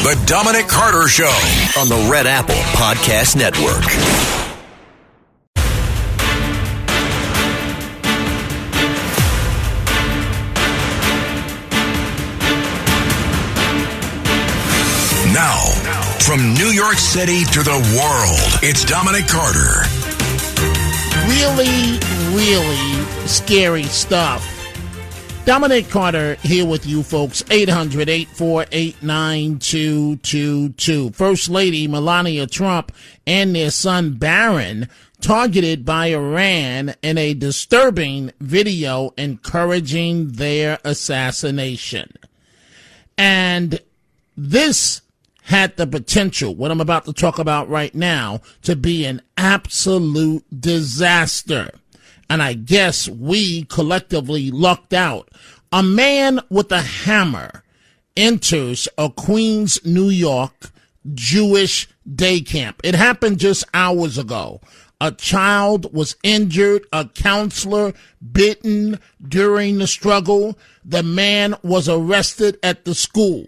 The Dominic Carter Show on the Red Apple Podcast Network. Now, from New York City to the world, it's Dominic Carter. Really, really scary stuff. Dominic Carter here with you folks, 800-848-9222. First Lady Melania Trump and their son Barron targeted by Iran in a disturbing video encouraging their assassination. And this had the potential, what I'm about to talk about right now, to be an absolute disaster. And I guess we collectively lucked out. A man with a hammer enters a Queens, New York Jewish day camp. It happened just hours ago. A child was injured, a counselor bitten during the struggle. The man was arrested at the school.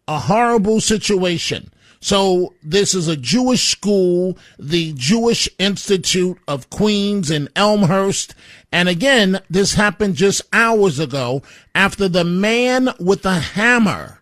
A horrible situation. So this is a Jewish school, the Jewish Institute of Queens in Elmhurst. And again, this happened just hours ago after the man with a hammer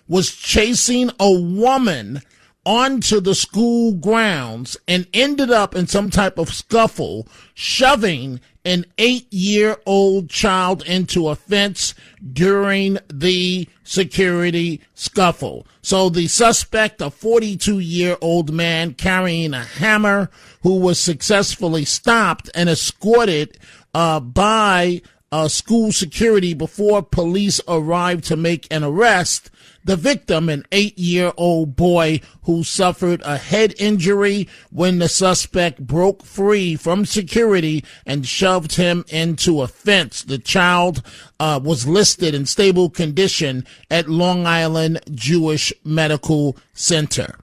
was chasing a woman onto the school grounds and ended up in some type of scuffle, shoving an 8-year-old child into a fence during the security scuffle. So the suspect, a 42-year-old man carrying a hammer, who was successfully stopped and escorted by school security before police arrived to make an arrest. The victim, an 8-year-old boy who suffered a head injury when the suspect broke free from security and shoved him into a fence. The child was listed in stable condition at Long Island Jewish Medical Center.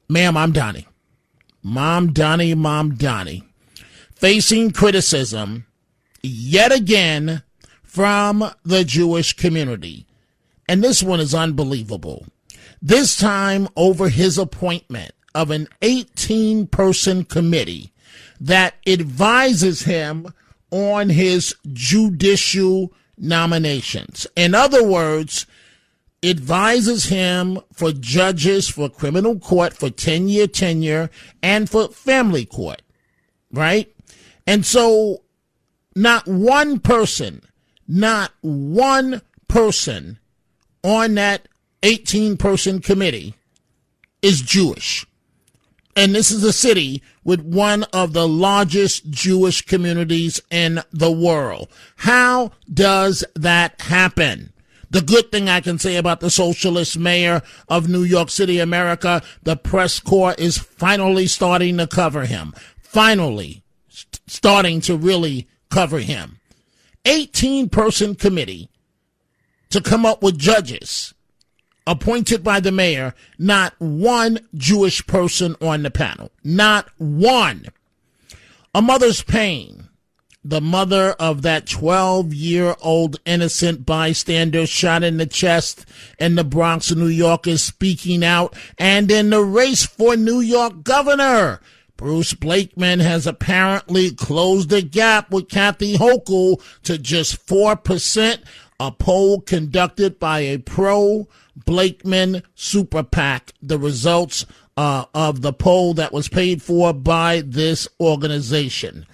Ma'am, I'm Donnie. Mom Donnie. Facing criticism yet again from the Jewish community. And this one is unbelievable. This time over his appointment of an 18-person committee that advises him on his judicial nominations. In other words, advises him for judges for criminal court for 10-year tenure and for family court, right? And so not one person on that 18-person committee is Jewish. And this is a city with one of the largest Jewish communities in the world. How does that happen? The good thing I can say about the socialist mayor of New York City, America, the press corps is finally starting to cover him. Finally starting to really cover him. 18-person committee to come up with judges appointed by the mayor, not one Jewish person on the panel. Not one. A mother's pain. The mother of that 12-year-old innocent bystander shot in the chest in the Bronx, New York, is speaking out. And in the race for New York governor, Bruce Blakeman has apparently closed the gap with Kathy Hochul to just 4%. A poll conducted by a pro-Blakeman super PAC. The results of the poll that was paid for by this organization.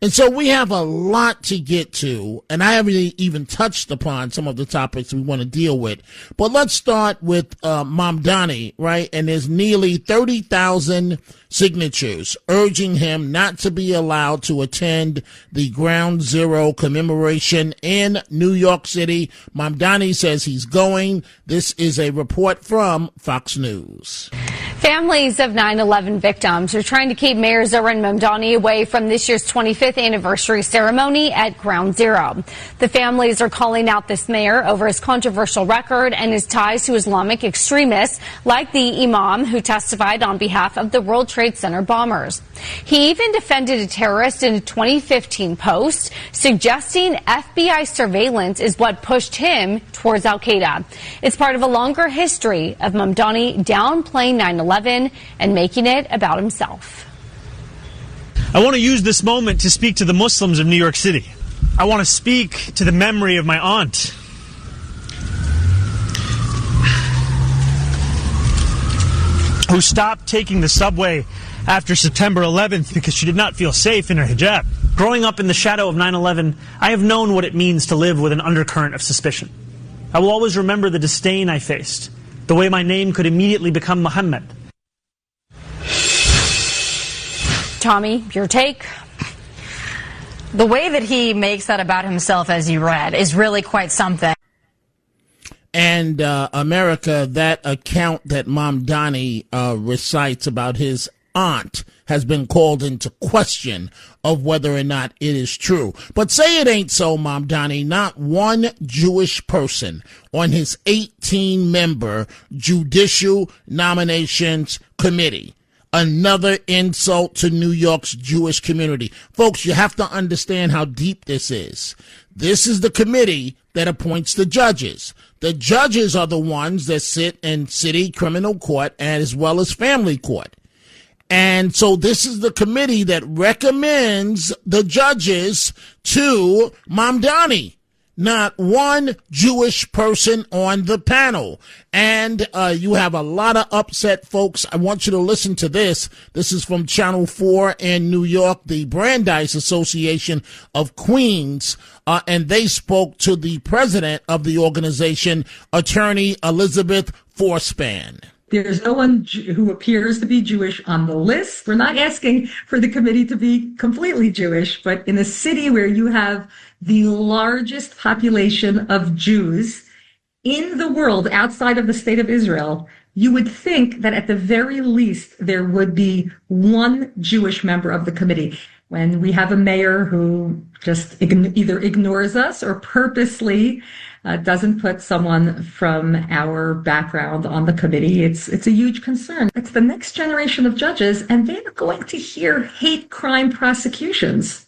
And so we have a lot to get to, and I haven't even touched upon some of the topics we want to deal with. But let's start with Mamdani, right? And there's nearly 30,000 signatures urging him not to be allowed to attend the Ground Zero commemoration in New York City. Mamdani says he's going. This is a report from Fox News. Families of 9/11 victims are trying to keep Mayor Zoran Mamdani away from this year's 25th anniversary ceremony at Ground Zero. The families are calling out this mayor over his controversial record and his ties to Islamic extremists like the imam who testified on behalf of the World Trade Center bombers. He even defended a terrorist in a 2015 post, suggesting FBI surveillance is what pushed him towards al-Qaeda. It's part of a longer history of Mamdani downplaying 9/11 and making it about himself. I want to use this moment to speak to the Muslims of New York City. I want to speak to the memory of my aunt, who stopped taking the subway after September 11th because she did not feel safe in her hijab. Growing up in the shadow of 9/11, I have known what it means to live with an undercurrent of suspicion. I will always remember the disdain I faced, the way my name could immediately become Muhammad. Tommy, your take? The way that he makes that about himself, as you read, is really quite something. And America, that account that Mamdani recites about his aunt has been called into question of whether or not it is true. But say it ain't so, Mamdani. Not one Jewish person on his 18-member Judicial Nominations Committee. Another insult to New York's Jewish community. Folks, you have to understand how deep this is. This is the committee that appoints the judges. The judges are the ones that sit in city criminal court as well as family court. And so this is the committee that recommends the judges to Mamdani. Not one Jewish person on the panel. And you have a lot of upset folks. I want you to listen to this. This is from Channel 4 in New York, the Brandeis Association of Queens. And they spoke to the president of the organization, Attorney Elizabeth Forspan. There's no one who appears to be Jewish on the list. We're not asking for the committee to be completely Jewish, but in a city where you have the largest population of Jews in the world outside of the state of Israel, you would think that at the very least there would be one Jewish member of the committee. When we have a mayor who just either ignores us or purposely doesn't put someone from our background on the committee, it's a huge concern. It's the next generation of judges, and they're going to hear hate crime prosecutions.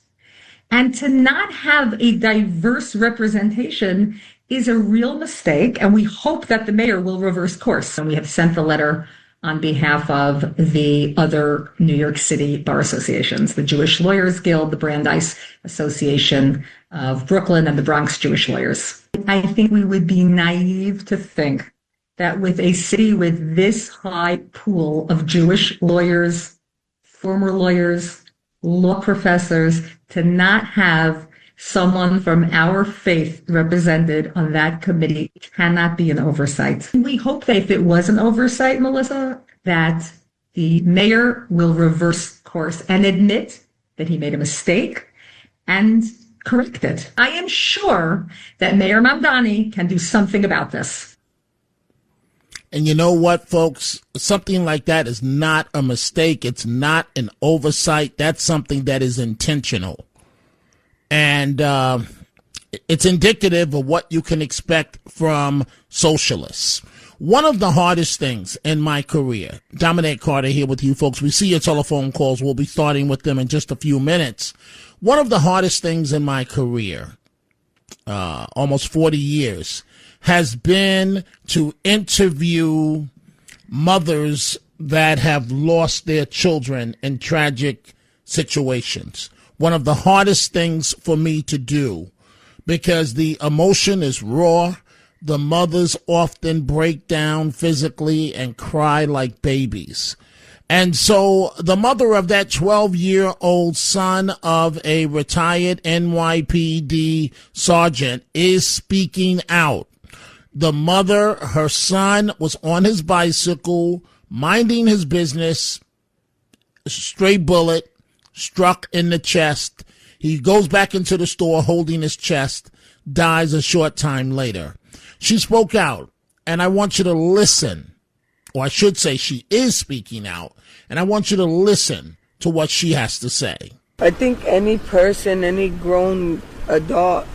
And to not have a diverse representation is a real mistake, and we hope that the mayor will reverse course. And we have sent the letter on behalf of the other New York City bar associations, the Jewish Lawyers Guild, the Brandeis Association of Brooklyn, and the Bronx Jewish Lawyers. I think we would be naive to think that with a city with this high pool of Jewish lawyers, former lawyers, law professors, to not have someone from our faith represented on that committee cannot be an oversight. We hope that if it was an oversight, Melissa, that the mayor will reverse course and admit that he made a mistake and correct it. I am sure that Mayor Mamdani can do something about this. And you know what, folks? Something like that is not a mistake. It's not an oversight. That's something that is intentional. And it's indicative of what you can expect from socialists. One of the hardest things in my career, Dominic Carter here with you folks. We see your telephone calls. We'll be starting with them in just a few minutes. One of the hardest things in my career, almost 40 years, has been to interview mothers that have lost their children in tragic situations. One of the hardest things for me to do, because the emotion is raw. The mothers often break down physically and cry like babies. And so the mother of that 12-year-old son of a retired NYPD sergeant is speaking out. The mother, her son was on his bicycle, minding his business, stray bullet, struck in the chest. He goes back into the store holding his chest, dies a short time later. She spoke out, and I want you to listen or I should say she is speaking out, and I want you to listen to what she has to say. I think any person, any grown adult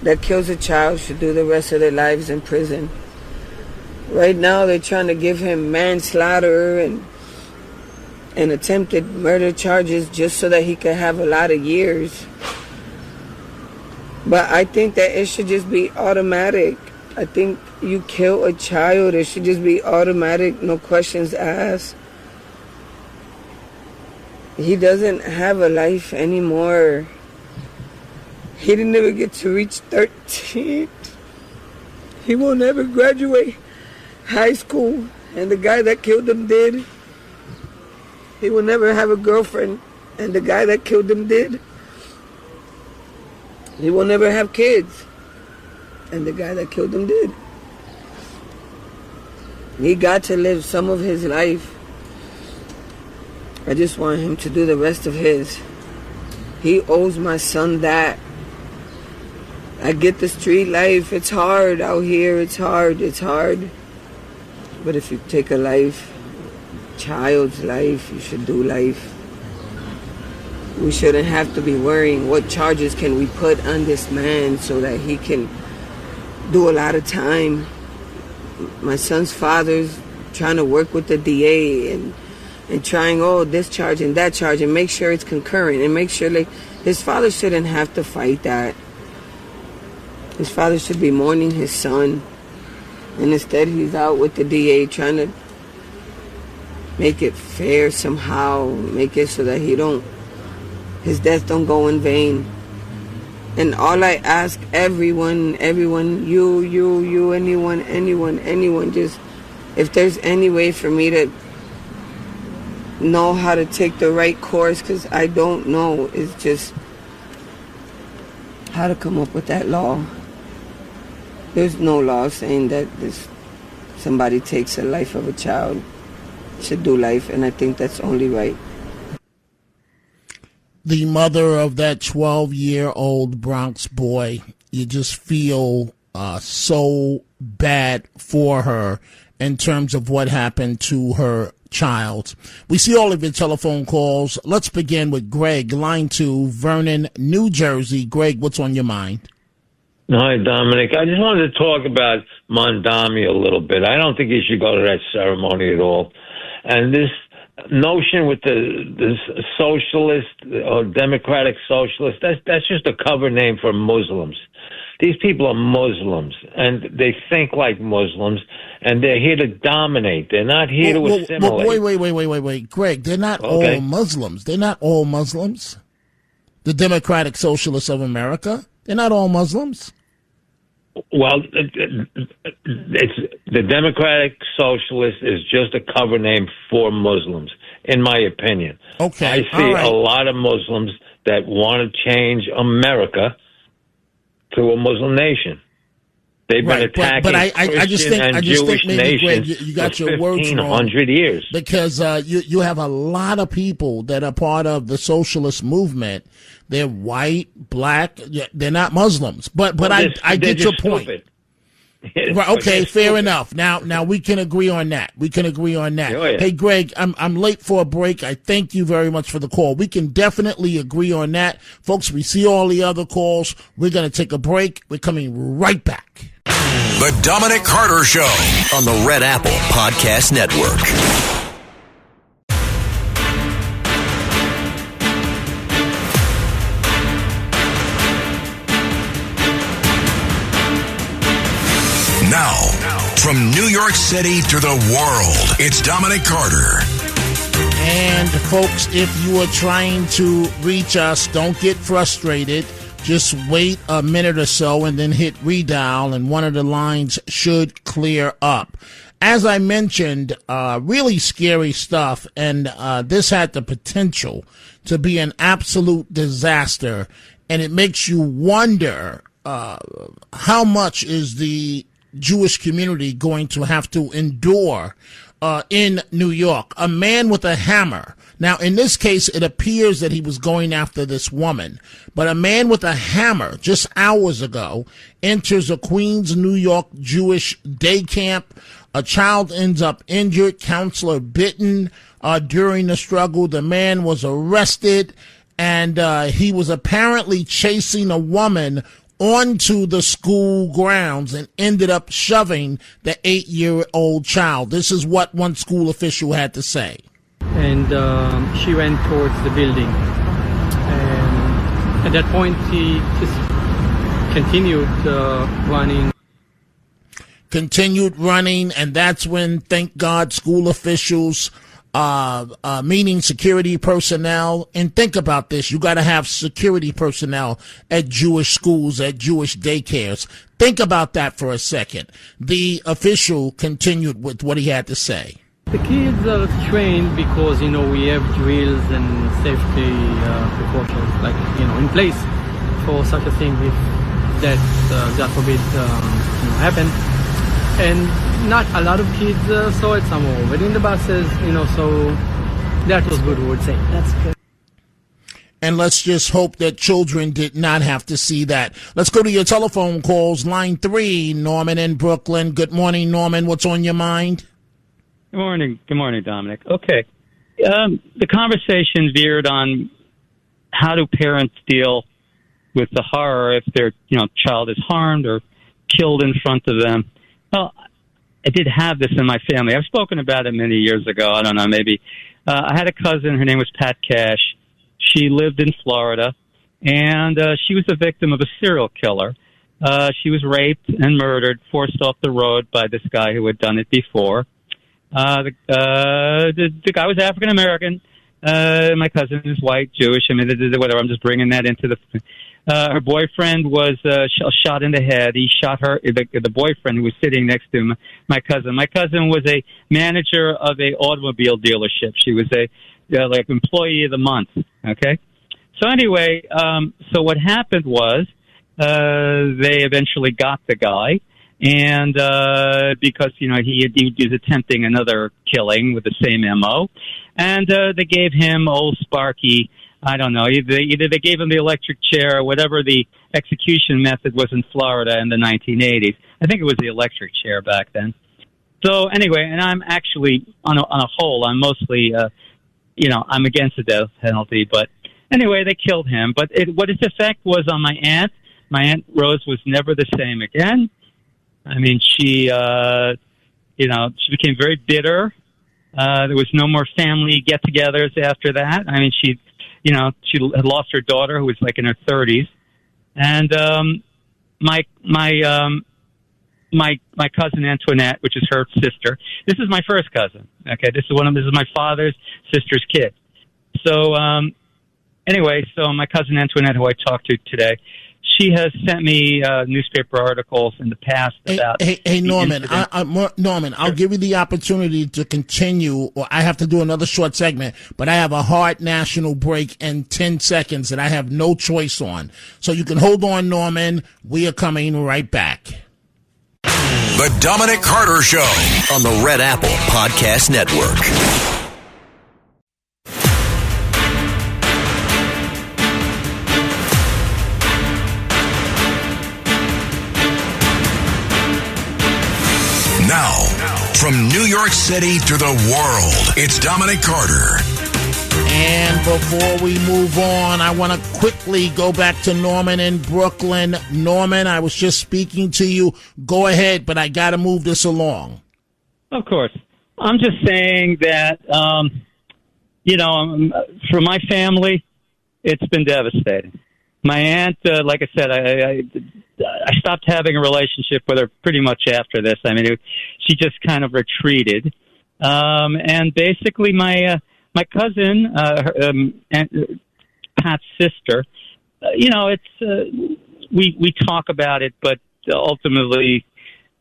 that kills a child should do the rest of their lives in prison. Right now they're trying to give him manslaughter and attempted murder charges just so that he could have a lot of years. But I think that it should just be automatic. I think you kill a child, it should just be automatic, no questions asked. He doesn't have a life anymore. He didn't even get to reach 13. He will never graduate high school, and the guy that killed him did. He will never have a girlfriend, and the guy that killed him did. He will never have kids, and the guy that killed him did. He got to live some of his life. I just want him to do the rest of his. He owes my son that. I get the street life. It's hard out here. It's hard. But if you take a life, child's life, you should do life. We shouldn't have to be worrying what charges can we put on this man so that he can do a lot of time. My son's father's trying to work with the DA and trying, this charge and that charge, and make sure it's concurrent, and make sure, his father shouldn't have to fight that. His father should be mourning his son, and instead he's out with the DA trying to make it fair somehow, make it so that his death don't go in vain. And all I ask everyone, you, anyone, just, if there's any way for me to know how to take the right course, because I don't know, is just how to come up with that law. There's no law saying that somebody takes a life of a child should do life, and I think that's only right. The mother of that 12-year-old Bronx boy, you just feel so bad for her in terms of what happened to her child. We see all of your telephone calls. Let's begin with Greg, line 2, Vernon, New Jersey. Greg, what's on your mind? Hi, Dominic. I just wanted to talk about Mondami a little bit. I don't think he should go to that ceremony at all. And this notion with the socialist or democratic socialist, that's just a cover name for Muslims. These people are Muslims, and they think like Muslims, and they're here to dominate. They're not here to assimilate. Wait. Greg, they're not all Muslims. They're not all Muslims. The Democratic Socialists of America, they're not all Muslims. Well, it's the Democratic Socialist is just a cover name for Muslims, in my opinion. Okay, I see a lot of Muslims that want to change America to a Muslim nation. They've been attacking Christian and Jewish nations Greg, you got for your words wrong. 1,500 years. Because you have a lot of people that are part of the socialist movement. They're white, black. They're not Muslims. But I get your point. Right, okay, fair enough. Now we can agree on that. Oh, yeah. Hey, Greg, I'm late for a break. I thank you very much for the call. We can definitely agree on that. Folks, we see all the other calls. We're going to take a break. We're coming right back. The Dominic Carter Show on the Red Apple Podcast Network. Now, from New York City to the world, it's Dominic Carter. And folks, if you are trying to reach us, don't get frustrated. Just wait a minute or so and then hit redial, and one of the lines should clear up. As I mentioned, really scary stuff, and this had the potential to be an absolute disaster, and it makes you wonder how much is the Jewish community going to have to endure in New York. A man with a hammer. Now, in this case, it appears that he was going after this woman. But a man with a hammer, just hours ago, enters a Queens, New York Jewish day camp. A child ends up injured, counselor bitten during the struggle. The man was arrested, and he was apparently chasing a woman onto the school grounds and ended up shoving the 8-year-old child. This is what one school official had to say. And she went towards the building. And at that point, he just continued running. Continued running, and that's when, thank God, school officials, meaning security personnel, and think about this, you got to have security personnel at Jewish schools, at Jewish daycares. Think about that for a second. The official continued with what he had to say. The kids are trained because, we have drills and safety precautions, in place for such a thing if that, God forbid, happened. And not a lot of kids saw it. Some were already in the buses, so that was good, we would say. That's good. And let's just hope that children did not have to see that. Let's go to your telephone calls. Line 3, Norman in Brooklyn. Good morning, Norman. What's on your mind? Good morning. Good morning, Dominic. Okay. The conversation veered on how do parents deal with the horror if their child is harmed or killed in front of them. Well, I did have this in my family. I've spoken about it many years ago. I don't know, maybe. I had a cousin. Her name was Pat Cash. She lived in Florida, and she was the victim of a serial killer. She was raped and murdered, forced off the road by this guy who had done it before. The guy was African American. My cousin is white, Jewish. I mean, whatever. I'm just bringing that into the. Her boyfriend was shot in the head. He shot her. The boyfriend who was sitting next to my cousin. My cousin was a manager of a automobile dealership. She was a employee of the month. Okay. So anyway, so what happened was they eventually got the guy. And because, he was attempting another killing with the same MO. And they gave him old Sparky, I don't know, either they gave him the electric chair or whatever the execution method was in Florida in the 1980s. I think it was the electric chair back then. So anyway, and I'm actually, on a whole, I'm mostly, I'm against the death penalty. But anyway, they killed him. But what its effect was on my Aunt Rose was never the same again. I mean, she she became very bitter. There was no more family get-togethers after that. I mean, she had lost her daughter, who was in her 30s, and my cousin Antoinette, which is her sister. This is my first cousin. Okay, this is my father's sister's kid. So anyway, so my cousin Antoinette, who I talked to today. She has sent me newspaper articles in the past about. Hey Norman, Norman, I'll give you the opportunity to continue, or I have to do another short segment, but I have a hard national break in 10 seconds that I have no choice on. So you can hold on, Norman. We are coming right back. The Dominic Carter Show on the Red Apple Podcast Network. Now, from New York City to the world, it's Dominic Carter. And before we move on, I want to quickly go back to Norman in Brooklyn. Norman, I was just speaking to you. Go ahead, but I got to move this along. Of course. I'm just saying that, for my family, it's been devastating. My aunt, like I said, I stopped having a relationship with her pretty much after this. I mean, she just kind of retreated. And basically my cousin, Pat's sister, we talk about it, but ultimately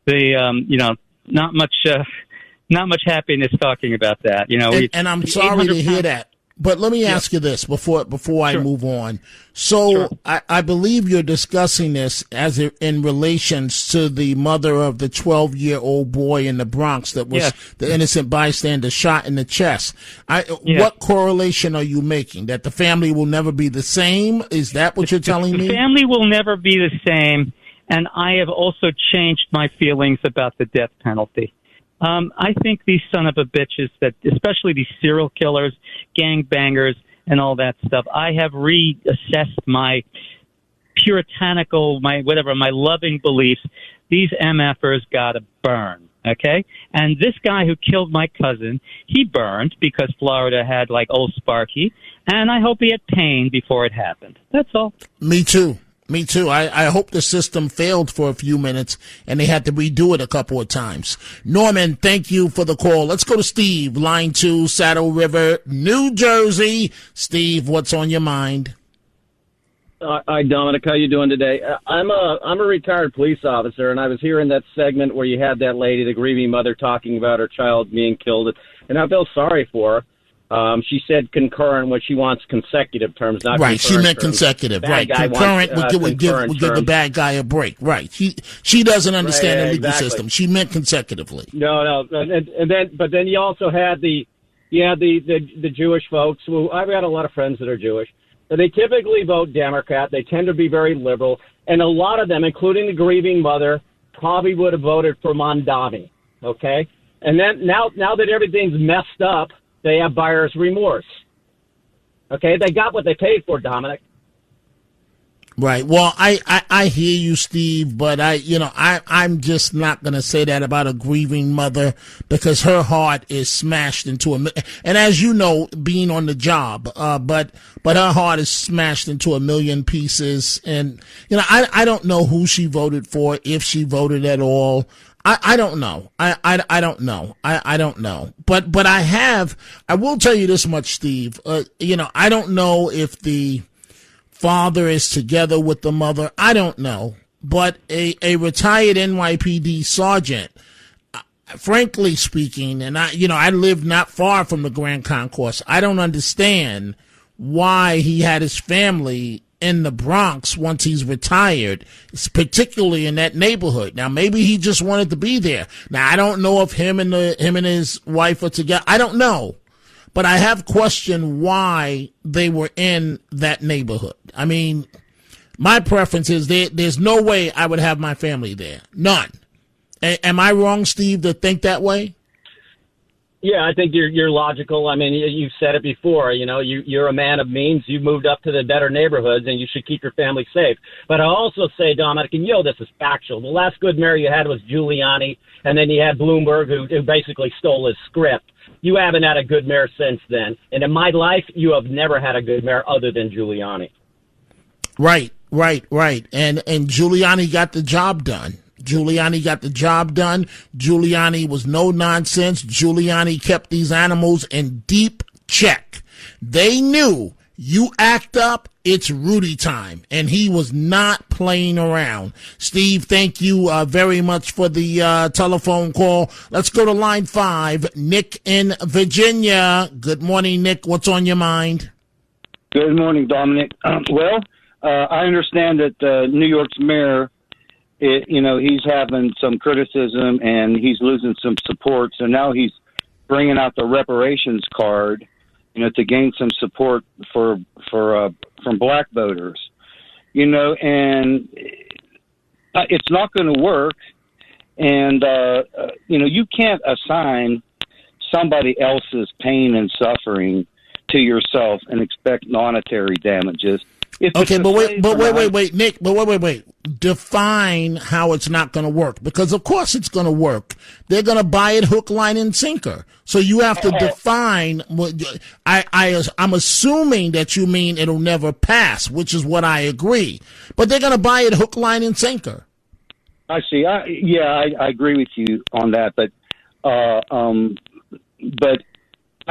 not much happiness talking about that. And I'm sorry to hear that. But let me ask you this before I move on. So I believe you're discussing this as in relations to the mother of the 12-year-old boy in the Bronx that was the innocent bystander shot in the chest. What correlation are you making? That the family will never be the same? Is that what you're telling me? The family will never be the same, and I have also changed my feelings about the death penalty. I think these son of a bitches, that especially these serial killers, gangbangers, and all that stuff, I have reassessed my puritanical, my loving beliefs. These MFers gotta burn, okay? And this guy who killed my cousin, he burned because Florida had like old Sparky, and I hope he had pain before it happened. That's all. Me too. Me too. I hope the system failed for a few minutes and they had to redo it a couple of times. Norman, thank you for the call. Let's go to Steve, line 2, Saddle River, New Jersey. Steve, what's on your mind? Hi, Dominic. How you doing today? I'm a retired police officer, and I was hearing that segment where you had that lady, the grieving mother, talking about her child being killed, and I felt sorry for her. She said concurrent when she wants consecutive terms, not right. She meant terms. consecutive. Right. Concurrent would give the bad guy a break. Right. She doesn't understand the legal system. She meant consecutively. No. But then you also had the Jewish folks. Well, I've got a lot of friends that are Jewish. They typically vote Democrat. They tend to be very liberal, and a lot of them, including the grieving mother, probably would have voted for Mondani. Okay, and then now that everything's messed up, they have buyer's remorse. Okay, they got what they paid for, Dominic. Right. Well, I hear you, Steve, but I'm just not going to say that about a grieving mother because her heart is smashed into and as you know, being on the job, but her heart is smashed into a million pieces. And, I don't know who she voted for, if she voted at all. I don't know. I don't know. I don't know. But I will tell you this much, Steve. I don't know if the father is together with the mother. I don't know. But a retired NYPD sergeant, frankly speaking, and I live not far from the Grand Concourse. I don't understand why he had his family in the Bronx once he's retired, particularly in that neighborhood. Now, maybe he just wanted to be there. Now, I don't know if him and his wife are together. I don't know. But I have questioned why they were in that neighborhood. I mean, my preference is there's no way I would have my family there. None. Am I wrong, Steve, to think that way? Yeah, I think you're logical. I mean, you've said it before. You're a man of means. You moved up to the better neighborhoods, and you should keep your family safe. But I also say, Dominic, and this is factual. The last good mayor you had was Giuliani, and then you had Bloomberg, who basically stole his script. You haven't had a good mayor since then. And in my life, you have never had a good mayor other than Giuliani. Right. And Giuliani got the job done. Giuliani was no nonsense. Giuliani kept these animals in deep check. They knew you act up, it's Rudy time. And he was not playing around. Steve, thank you very much for the telephone call. Let's go to line 5. Nick in Virginia. Good morning, Nick. What's on your mind? Good morning, Dominic. I understand that New York's mayor, he's having some criticism and he's losing some support. So now he's bringing out the reparations card, to gain some support from black voters, and it's not going to work. And, you can't assign somebody else's pain and suffering to yourself and expect monetary damages. Okay, but wait, Nick, wait. Define how it's not going to work, because of course it's going to work. They're going to buy it hook, line, and sinker. So you have to define. I'm assuming that you mean it'll never pass, which is what I agree. But they're going to buy it hook, line, and sinker. I see. I agree with you on that, but I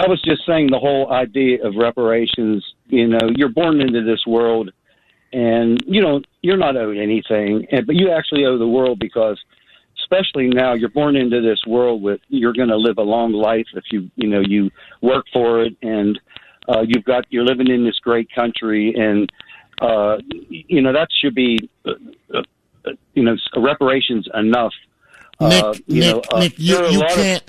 was just saying the whole idea of reparations. You're born into this world, and you're not owed anything, but you actually owe the world, because especially now you're born into this world you're going to live a long life if you work for it, and You're living in this great country, and that should be reparations enough. Nick, you can't.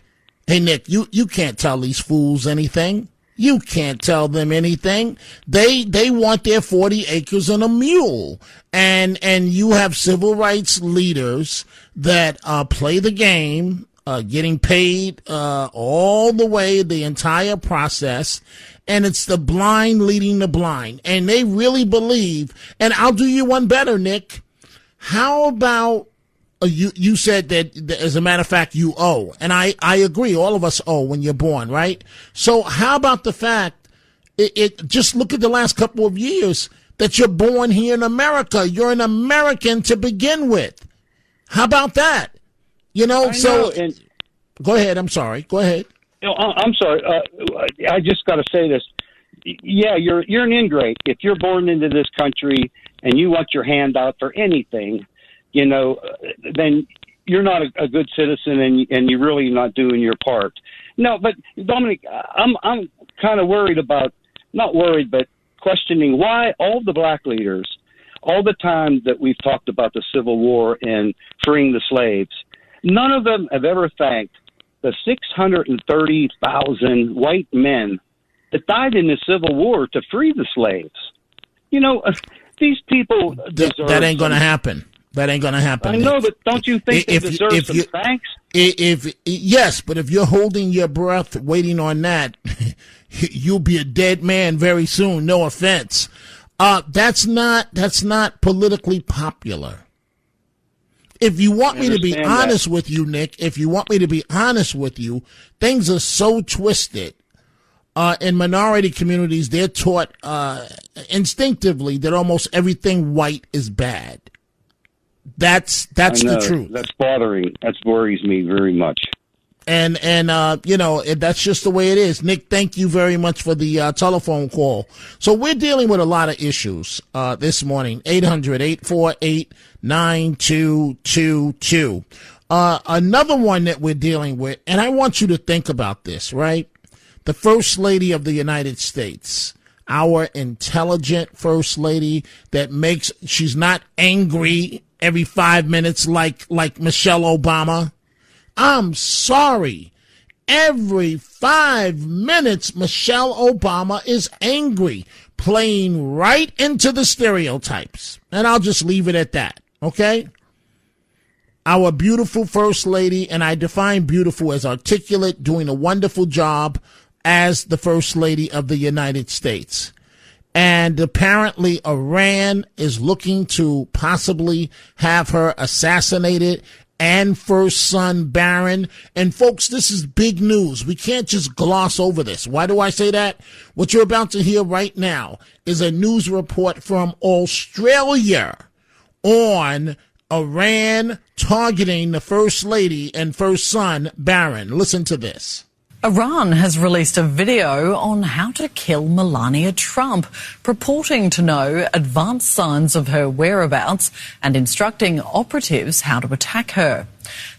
Hey, Nick, you can't tell these fools anything. You can't tell them anything. They want their 40 acres and a mule. And you have civil rights leaders that play the game, getting paid all the way, the entire process. And it's the blind leading the blind. And they really believe, and I'll do you one better, Nick. How about you said that, as a matter of fact, you owe. And I agree. All of us owe when you're born, right? So how about the fact, just look at the last couple of years that you're born here in America. You're an American to begin with. How about that? Go ahead. I'm sorry. Go ahead. I'm sorry. I just got to say this. Yeah, you're an ingrate. If you're born into this country and you want your hand out for anything, then you're not a good citizen, and you're really not doing your part. No, but Dominic, I'm kind of worried about, not worried, but questioning why all the black leaders, all the time that we've talked about the Civil War and freeing the slaves, none of them have ever thanked the 630,000 white men that died in the Civil War to free the slaves. These people deserve that ain't going to happen. That ain't going to happen. I know, but don't you think they deserve some thanks? Yes, but if you're holding your breath waiting on that, you'll be a dead man very soon. No offense. That's not politically popular. If you want me to be honest with you, Nick, things are so twisted. In minority communities, they're taught instinctively that almost everything white is bad. That's the truth. That's bothering. That worries me very much. And that's just the way it is. Nick, thank you very much for the telephone call. So we're dealing with a lot of issues this morning. 800-848-9222. Another one that we're dealing with, and I want you to think about this, right? The First Lady of the United States, our intelligent First Lady she's not angry every 5 minutes like Michelle Obama. I'm sorry. Every 5 minutes, Michelle Obama is angry, playing right into the stereotypes. And I'll just leave it at that, okay? Our beautiful First Lady, and I define beautiful as articulate, doing a wonderful job as the First Lady of the United States. And apparently Iran is looking to possibly have her assassinated, and first son Barron. And folks, this is big news. We can't just gloss over this. Why do I say that? What you're about to hear right now is a news report from Australia on Iran targeting the First Lady and first son Barron. Listen to this. Iran has released a video on how to kill Melania Trump, purporting to know advanced signs of her whereabouts and instructing operatives how to attack her.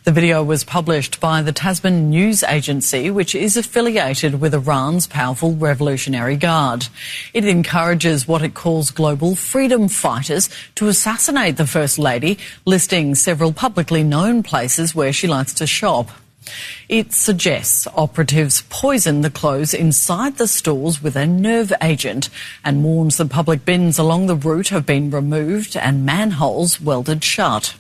The video was published by the Tasman News Agency, which is affiliated with Iran's powerful Revolutionary Guard. It encourages what it calls global freedom fighters to assassinate the First Lady, listing several publicly known places where she likes to shop. It suggests operatives poison the clothes inside the stores with a nerve agent and warns the public bins along the route have been removed and manholes welded shut.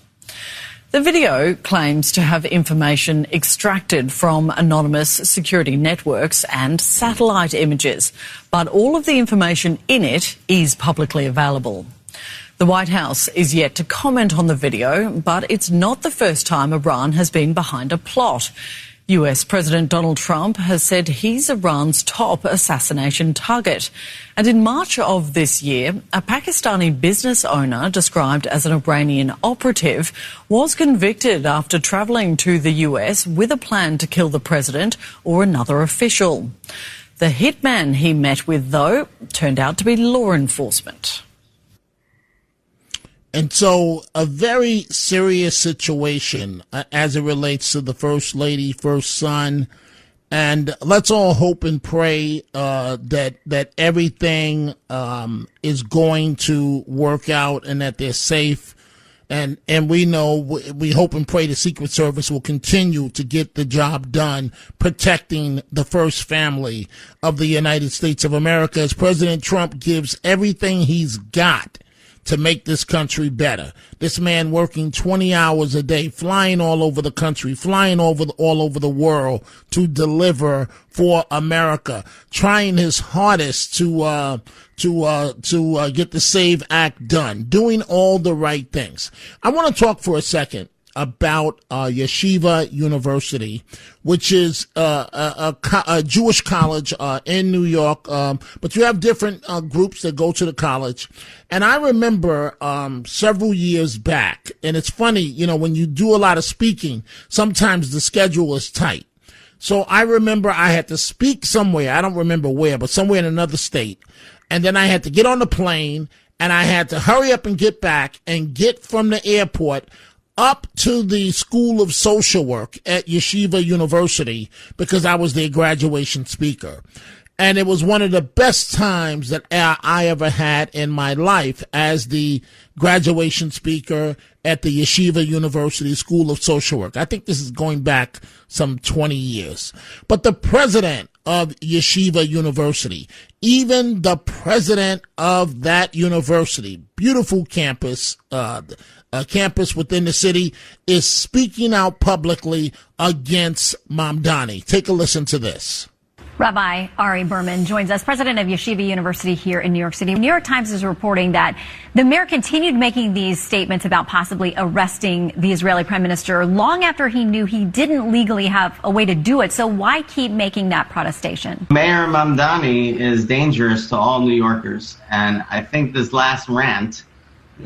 The video claims to have information extracted from anonymous security networks and satellite images, but all of the information in it is publicly available. The White House is yet to comment on the video, but it's not the first time Iran has been behind a plot. US President Donald Trump has said he's Iran's top assassination target. And in March of this year, a Pakistani business owner described as an Iranian operative was convicted after travelling to the US with a plan to kill the president or another official. The hitman he met with, though, turned out to be law enforcement. And so a very serious situation as it relates to the First Lady, first son, And let's all hope and pray that everything is going to work out and that they're safe. And we hope and pray the Secret Service will continue to get the job done, protecting the first family of the United States of America, as President Trump gives everything he's got to make this country better. This man working 20 hours a day, flying all over the country, flying all over the world to deliver for America, trying his hardest to get the SAVE Act done, doing all the right things. I want to talk for a second about Yeshiva University, which is a Jewish college in New York, but you have different groups that go to the college. And I remember several years back, and it's funny, when you do a lot of speaking, sometimes the schedule is tight. So I remember I had to speak somewhere, I don't remember where, but somewhere in another state. And then I had to get on the plane, and I had to hurry up and get back and get from the airport up to the School of Social Work at Yeshiva University because I was their graduation speaker. And it was one of the best times that I ever had in my life as the graduation speaker at the Yeshiva University School of Social Work. I think this is going back some 20 years. But the president of Yeshiva University, even the president of that university, beautiful campus, a campus within the city, is speaking out publicly against Mamdani. Take a listen to this. Rabbi Ari Berman joins us, president of Yeshiva University here in New York City. The New York Times is reporting that the mayor continued making these statements about possibly arresting the Israeli prime minister long after he knew he didn't legally have a way to do it. So why keep making that protestation? Mayor Mamdani is dangerous to all New Yorkers. And I think this last rant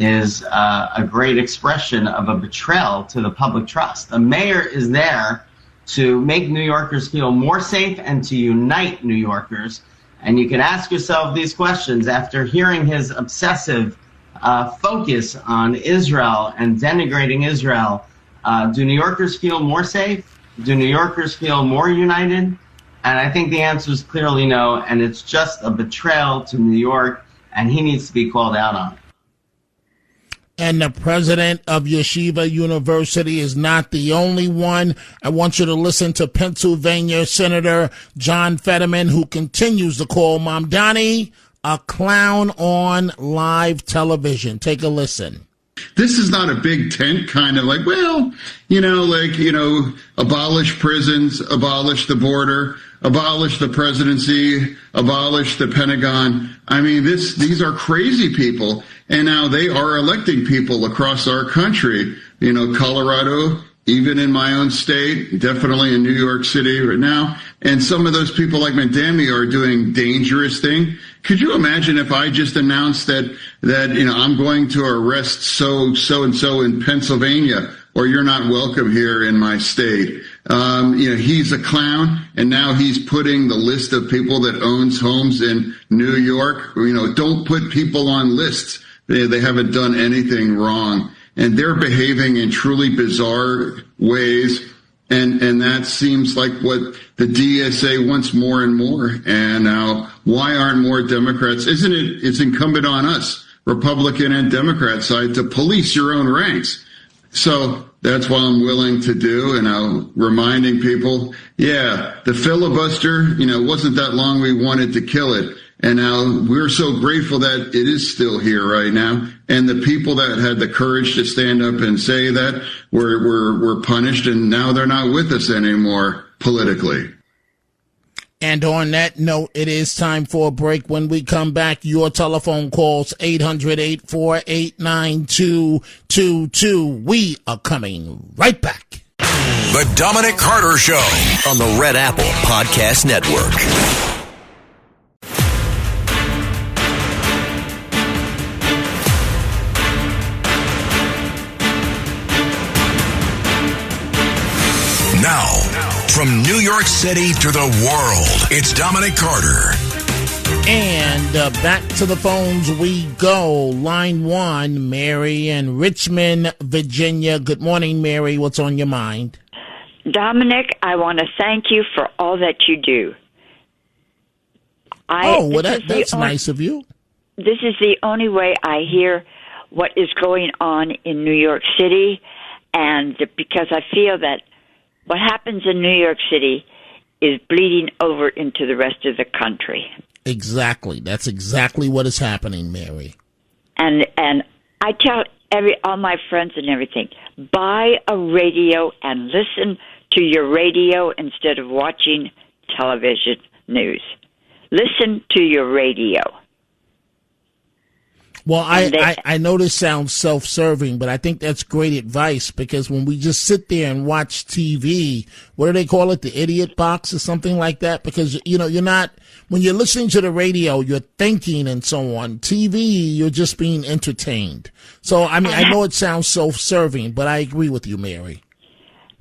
is a great expression of a betrayal to the public trust. The mayor is there to make New Yorkers feel more safe and to unite New Yorkers. And you can ask yourself these questions after hearing his obsessive focus on Israel and denigrating Israel. Do New Yorkers feel more safe? Do New Yorkers feel more united? And I think the answer is clearly no, and it's just a betrayal to New York, and he needs to be called out on it. And the president of Yeshiva University is not the only one. I want you to listen to Pennsylvania Senator John Fetterman, who continues to call Mamdani a clown on live television. Take a listen. This is not a big tent kind of like, abolish prisons, abolish the border, abolish the presidency, abolish the Pentagon. I mean, these are crazy people. And now they are electing people across our country, Colorado, even in my own state, definitely in New York City right now. And some of those people like Mamdani are doing dangerous things. Could you imagine if I just announced that I'm going to arrest so-and-so in Pennsylvania, or you're not welcome here in my state? He's a clown, and now he's putting the list of people that owns homes in New York. Don't put people on lists. They haven't done anything wrong, and they're behaving in truly bizarre ways. And that seems like what the DSA wants more and more. And now, why aren't more Democrats? Isn't it? It's incumbent on us, Republican and Democrat side, to police your own ranks. So that's what I'm willing to do. And I'm reminding people, the filibuster, wasn't that long we wanted to kill it. And now we're so grateful that it is still here right now. And the people that had the courage to stand up and say that were punished, and now they're not with us anymore politically. And on that note, it is time for a break. When we come back, your telephone calls 800-848-9222. We are coming right back. The Dominic Carter Show on the Red Apple Podcast Network. Now, from New York City to the world, it's Dominic Carter. And back to the phones we go. Line 1, Mary in Richmond, Virginia. Good morning, Mary. What's on your mind? Dominic, I want to thank you for all that you do. That's nice of you. This is the only way I hear what is going on in New York City, and because I feel that what happens in New York City is bleeding over into the rest of the country. Exactly. That's exactly what is happening, Mary. And I tell all my friends and everything, buy a radio and listen to your radio instead of watching television news. Listen to your radio. Well, I know this sounds self-serving, but I think that's great advice, because when we just sit there and watch TV, what do they call it, the idiot box or something like that? Because, you're not, when you're listening to the radio, you're thinking and so on. TV, you're just being entertained. So, I know it sounds self-serving, but I agree with you, Mary.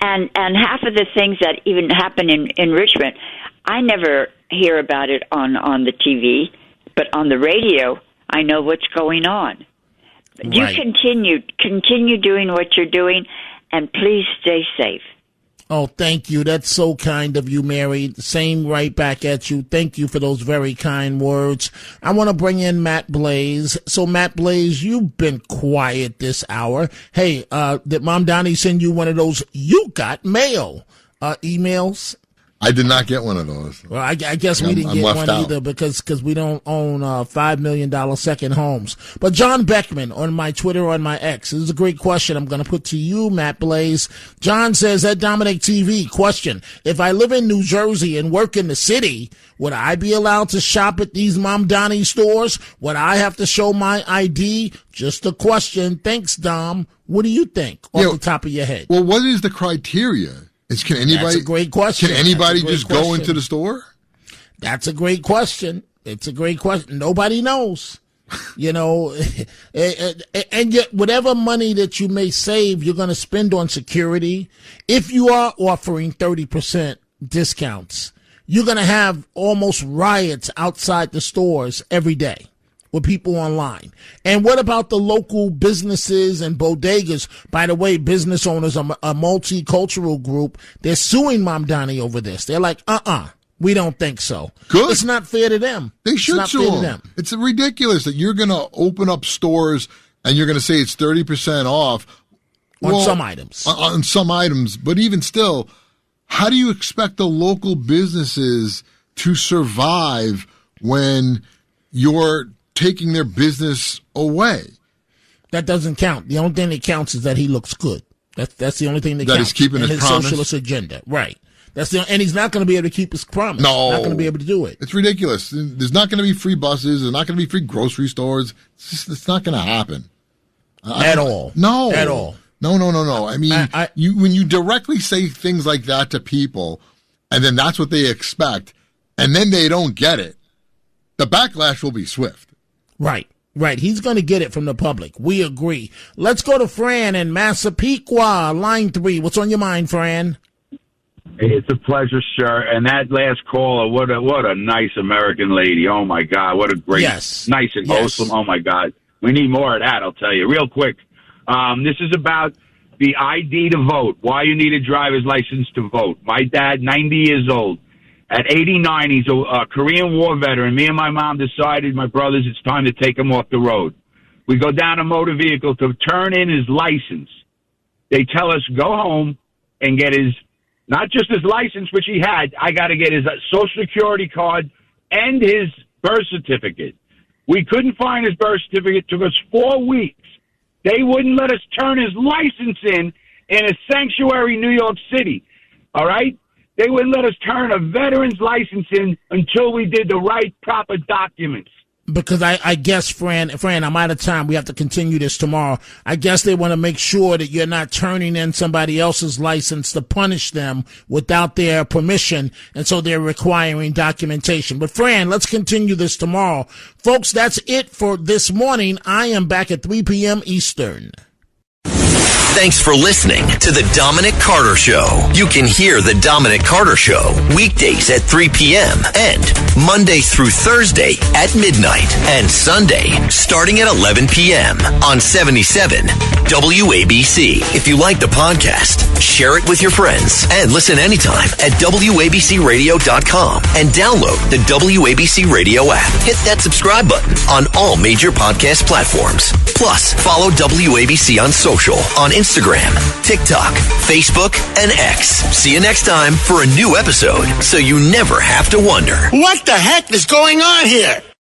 And half of the things that even happen in Richmond, I never hear about it on the TV, but on the radio, I know what's going on. Right. You continue doing what you're doing, and please stay safe. Oh, thank you. That's so kind of you, Mary. Same right back at you. Thank you for those very kind words. I want to bring in Matt Blaze. So, Matt Blaze, you've been quiet this hour. Hey, did Mom Donnie send you one of those you got mail emails? I did not get one of those. Well, I guess we didn't get one either because we don't own $5 million second homes. But John Beckman on my Twitter, on my X, this is a great question I'm going to put to you, Matt Blaze. John says, at Dominic TV, question, if I live in New Jersey and work in the city, would I be allowed to shop at these Mom Donnie stores? Would I have to show my ID? Just a question. Thanks, Dom. What do you think off the top of your head? Well, what is the criteria? Can anybody? That's a great question. Can anybody just go into the store? That's a great question. It's a great question. Nobody knows, and yet whatever money that you may save, you're going to spend on security. If you are offering 30% discounts, you're going to have almost riots outside the stores every day with people online. And what about the local businesses and bodegas? By the way, business owners are a multicultural group. They're suing Mom Donnie over this. They're like, we don't think so. Good. It's not fair to them. They should sue them. It's ridiculous that you're going to open up stores and you're going to say it's 30% off. On some items. On some items. But even still, how do you expect the local businesses to survive when you're taking their business away? That doesn't count. The only thing that counts is that he looks good. That's the only thing that counts. That is keeping his promise. Socialist agenda, right? And he's not going to be able to keep his promise. No, not going to be able to do it. It's ridiculous. There's not going to be free buses. There's not going to be free grocery stores. It's not going to happen at all. No, at all. No. I mean, when you directly say things like that to people, and then that's what they expect, and then they don't get it, the backlash will be swift. Right. He's going to get it from the public. We agree. Let's go to Fran in Massapequa, line 3. What's on your mind, Fran? It's a pleasure, sir. And that last caller, what a nice American lady. Oh, my God. What a great, nice and wholesome. Oh, my God. We need more of that, I'll tell you. Real quick, this is about the ID to vote, why you need a driver's license to vote. My dad, 90 years old. At 89, he's a Korean War veteran. Me and my mom decided, my brothers, it's time to take him off the road. We go down a motor vehicle to turn in his license. They tell us, go home and get his, not just his license, which he had, I got to get his Social Security card and his birth certificate. We couldn't find his birth certificate. It took us 4 weeks. They wouldn't let us turn his license in a sanctuary New York City. All right? They wouldn't let us turn a veteran's license in until we did the right, proper documents. Because I guess, Fran, I'm out of time. We have to continue this tomorrow. I guess they want to make sure that you're not turning in somebody else's license to punish them without their permission, and so they're requiring documentation. But, Fran, let's continue this tomorrow. Folks, that's it for this morning. I am back at 3 p.m. Eastern. Thanks for listening to The Dominic Carter Show. You can hear The Dominic Carter Show weekdays at 3 p.m. and Monday through Thursday at midnight and Sunday starting at 11 p.m. on 77 WABC. If you like the podcast, share it with your friends and listen anytime at WABCRadio.com and download the WABC Radio app. Hit that subscribe button on all major podcast platforms. Plus, follow WABC on social, on Instagram, TikTok, Facebook, and X. See you next time for a new episode so you never have to wonder. What the heck is going on here?